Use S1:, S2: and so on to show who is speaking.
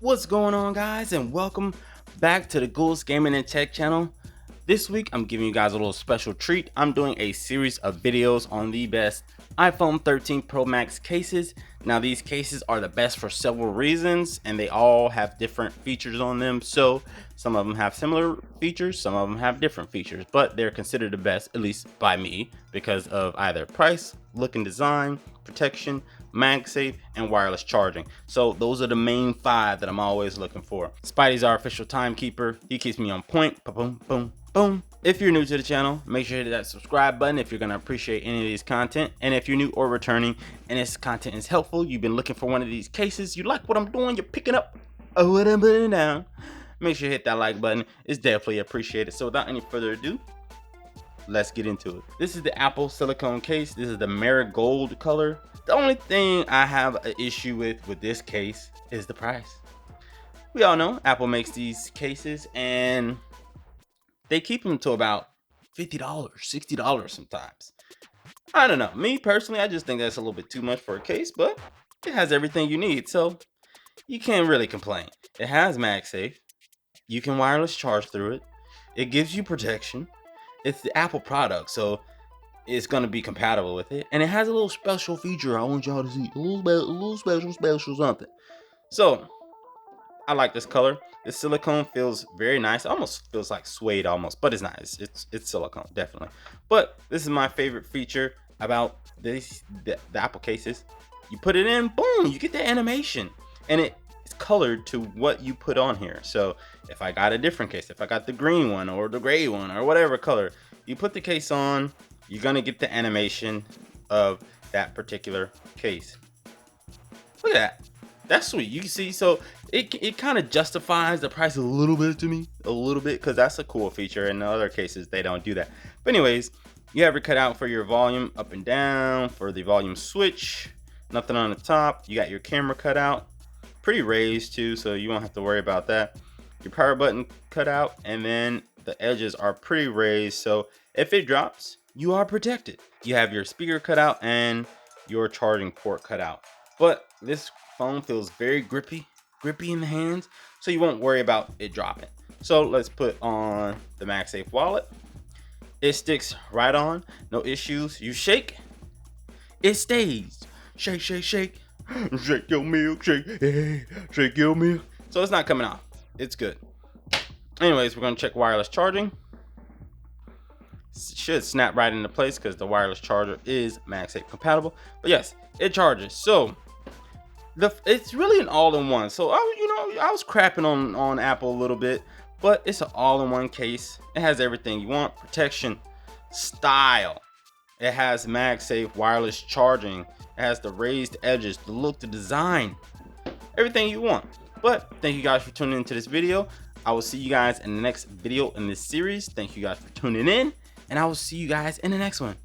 S1: What's going on, guys, and welcome back to the Gould's Gaming and Tech channel. This week I'm giving you guys a little special treat. I'm doing a series of videos on the best iPhone 13 Pro Max cases. Now these cases are the best for several reasons, and they all have different features on them. So some of them have similar features, some of them have different features, but they're considered the best, at least by me, because of either price, look and design, protection, MagSafe, and wireless charging. So those are the main 5 that I'm always looking for. Spidey's our official timekeeper. He keeps me on point. Boom, boom, boom. If you're new to the channel, make sure to hit that subscribe button if you're going to appreciate any of these content. And if you're new or returning and this content is helpful, you've been looking for one of these cases, you like what I'm doing, you're picking up what I'm putting down, make sure to hit that like button. It's definitely appreciated. So without any further ado, let's get into it. This is the Apple Silicone case. This is the Marigold color. The only thing I have an issue with this case is the price. We all know Apple makes these cases and they keep them to about $50, $60 sometimes. I don't know. Me personally, I just think that's a little bit too much for a case, but it has everything you need, so you can't really complain. It has MagSafe. You can wireless charge through it. It gives you protection. It's the Apple product, so it's going to be compatible with it. And it has a little special feature I want y'all to see. A little special something. So, I like this color. The silicone feels very nice. It almost feels like suede almost, but it's not. It's silicone, definitely. But this is my favorite feature about the Apple cases. You put it in, boom, you get the animation. And it's colored to what you put on here. So if I got a different case, if I got the green one or the gray one or whatever color, you put the case on, you're gonna get the animation of that particular case. Look at that. That's sweet. You can see, so it kind of justifies the price a little bit to me, a little bit, because that's a cool feature. In other cases, they don't do that. But anyways, you have your cutout for your volume up and down, for the volume switch, nothing on the top. You got your camera cutout, pretty raised too, so you won't have to worry about that. Your power button cutout, and then the edges are pretty raised, so if it drops, you are protected. You have your speaker cutout and your charging port cutout. But this phone feels very grippy in the hands, so you won't worry about it dropping. So let's put on the MagSafe wallet. It sticks right on, no issues. You shake, it stays. Shake, shake, shake. Shake your milk, shake, hey, shake your milk. So it's not coming off. It's good. Anyways, we're gonna check wireless charging. It should snap right into place because the wireless charger is MagSafe compatible. But yes, it charges. So it's really an all-in-one. So I was crapping on Apple a little bit, but it's an all-in-one case. It has everything you want: protection, style. It has MagSafe wireless charging. It has the raised edges, the look, the design, everything you want. But thank you guys for tuning into this video. I will see you guys in the next video in this series. Thank you guys for tuning in, and I will see you guys in the next one.